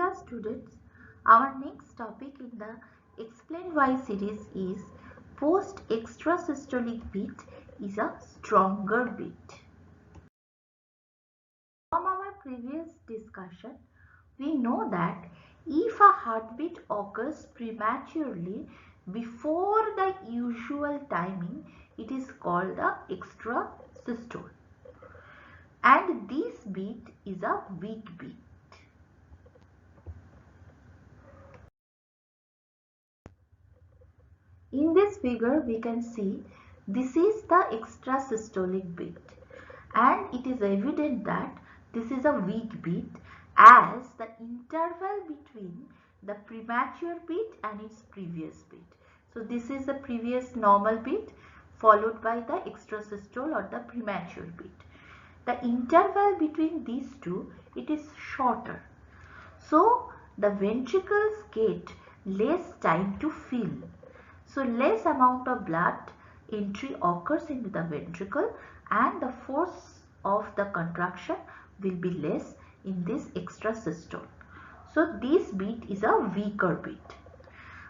Dear students, our next topic in the Explain Why series is post extrasystolic beat is a stronger beat. From our previous discussion, we know that if a heartbeat occurs prematurely before the usual timing, it is called the extrasystole. And this beat is a weak beat. In this figure, we can see this is the extrasystolic beat, and it is evident that this is a weak beat as the interval between the premature beat and its previous beat. So this is the previous normal beat followed by the extrasystole or the premature beat. The interval between these two, it is shorter. So the ventricles get less time to fill. So less amount of blood entry occurs into the ventricle and the force of the contraction will be less in this extrasystole. So this beat is a weaker beat.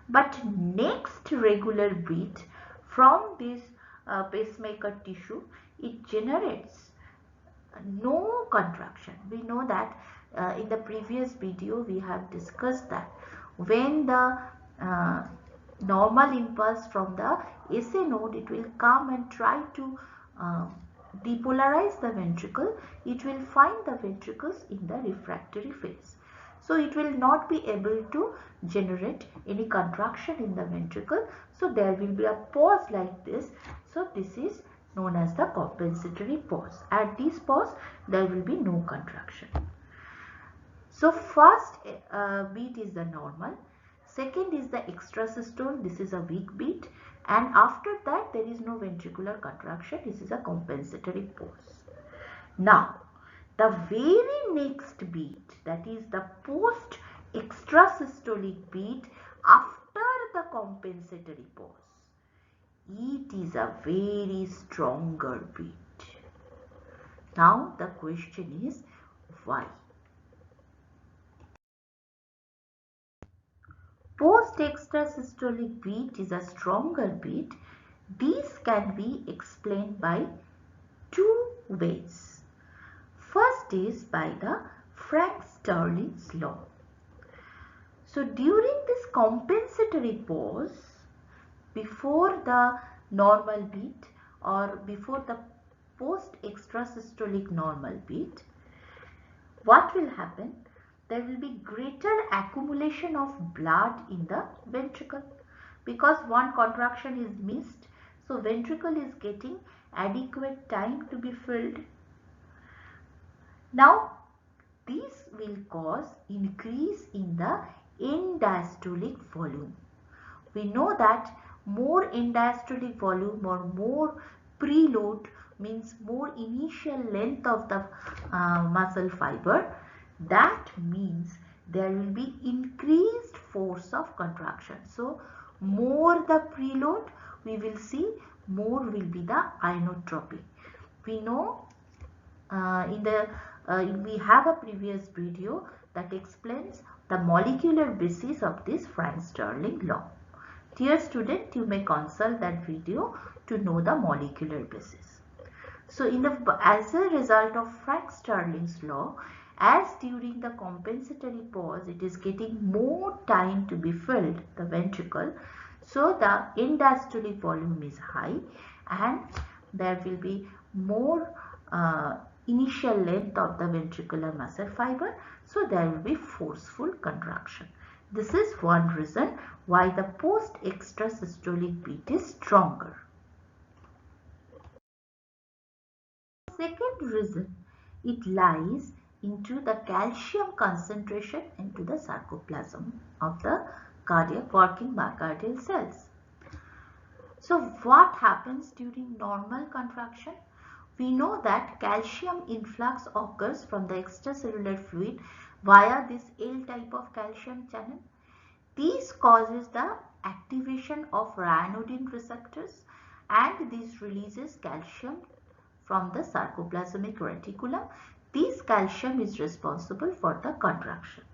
But next regular beat from this pacemaker tissue, it generates no contraction. We know that in the previous video we have discussed that when the normal impulse from the SA node, it will come and try to depolarize the ventricle. It will find the ventricles in the refractory phase. So it will not be able to generate any contraction in the ventricle. So there will be a pause like this. So this is known as the compensatory pause. At this pause, there will be no contraction. So first beat is the normal. Second is the extrasystole. This is a weak beat, and after that there is no ventricular contraction. This is a compensatory pause. Now the very next beat, that is the post extrasystolic beat after the compensatory pause, it is a very stronger beat. Now the question is why? Post extrasystolic beat is a stronger beat. This can be explained by two ways. First is by the Frank-Starling's law. So during this compensatory pause, before the normal beat or before the post extrasystolic normal beat, what will happen? There will be greater accumulation of blood in the ventricle because one contraction is missed. So ventricle is getting adequate time to be filled. Now this will cause increase in the end diastolic volume. We know that more end diastolic volume or more preload means more initial length of the muscle fiber. That means there will be increased force of contraction. So more the preload, we will see more will be the inotropy. We know we have a previous video that explains the molecular basis of this Frank-Starling law. Dear student, you may consult that video to know the molecular basis. So as a result of Frank-Starling's law, as during the compensatory pause, it is getting more time to be filled, the ventricle. So the end diastolic volume is high and there will be more initial length of the ventricular muscle fiber. So there will be forceful contraction. This is one reason why the post extrasystolic beat is stronger. Second reason, it lies into the calcium concentration into the sarcoplasm of the cardiac working myocardial cells. So what happens during normal contraction? We know that calcium influx occurs from the extracellular fluid via this L type of calcium channel. This causes the activation of ryanodine receptors and this releases calcium from the sarcoplasmic reticulum. This calcium is responsible for the contraction.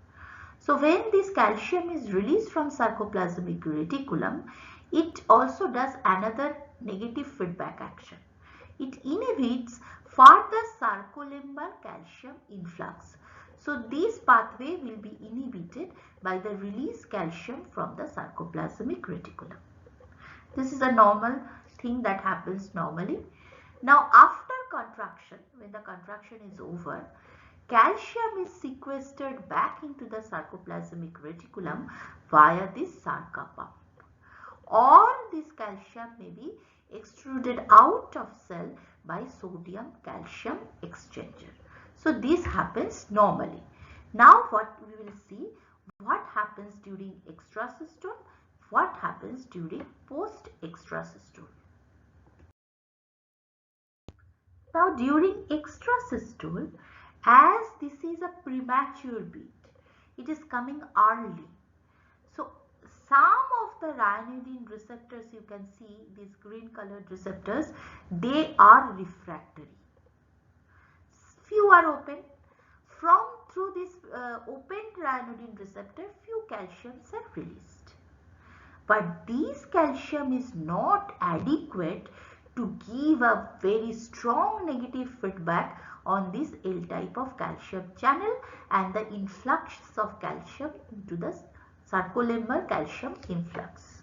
So when this calcium is released from sarcoplasmic reticulum, it also does another negative feedback action. It inhibits further sarcolemmal calcium influx. So this pathway will be inhibited by the released calcium from the sarcoplasmic reticulum. This is a normal thing that happens normally. Now after contraction, when the contraction is over, calcium is sequestered back into the sarcoplasmic reticulum via this Sarca pump. Or this calcium may be extruded out of cell by sodium calcium exchanger. So this happens normally. Now what we will see, what happens during extrasystole, what happens during post extrasystole. Now during extrasystole, as this is a premature beat, it is coming early. So some of the ryanodine receptors, you can see these green colored receptors, they are refractory. Few are open. Through this opened ryanodine receptor, few calciums are released. But this calcium is not adequate to give a very strong negative feedback on this L type of calcium channel and the influx of calcium into the sarcolemmal calcium influx.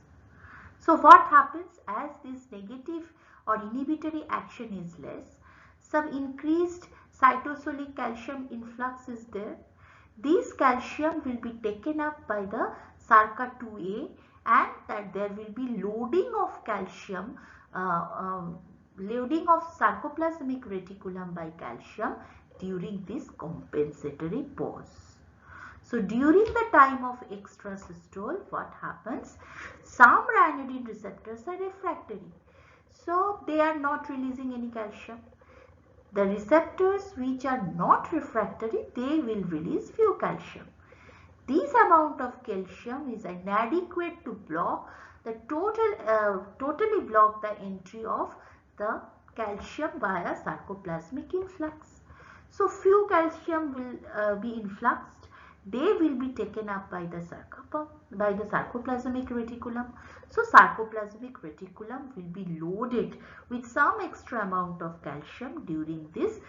So what happens as this negative or inhibitory action is less, some increased cytosolic calcium influx is there. This calcium will be taken up by the Sarca 2A and that there will be loading of calcium, loading of sarcoplasmic reticulum by calcium during this compensatory pause. So during the time of extrasystole, what happens? Some ryanodine receptors are refractory. So they are not releasing any calcium. The receptors which are not refractory, they will release few calcium. This amount of calcium is inadequate to block the totally block the entry of the calcium via sarcoplasmic influx. So few calcium will be influxed. They will be taken up by the sarcoplasmic reticulum. So sarcoplasmic reticulum will be loaded with some extra amount of calcium during this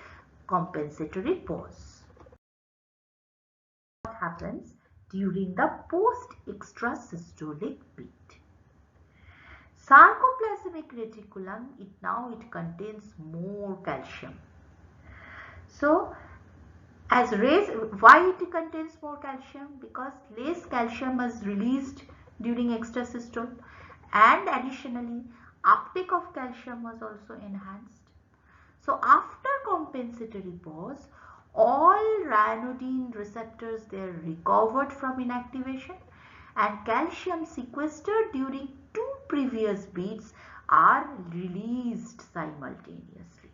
compensatory pause. What happens during the post extrasystolic beat? Sarcoplasmic reticulum, it contains more calcium. So why it contains more calcium? Because less calcium is released during extrasystole and additionally uptake of calcium was also enhanced. So after compensatory pause, all ryanodine receptors, they are recovered from inactivation and calcium sequestered during 2 previous beats are released simultaneously.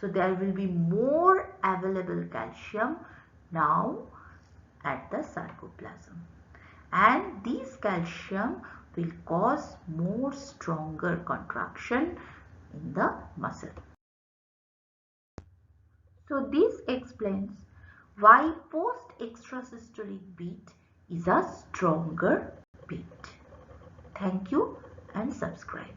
So there will be more available calcium now at the sarcoplasm and this calcium will cause more stronger contraction in the muscle. So this explains why post extrasystolic beat is a stronger beat. Thank you and subscribe.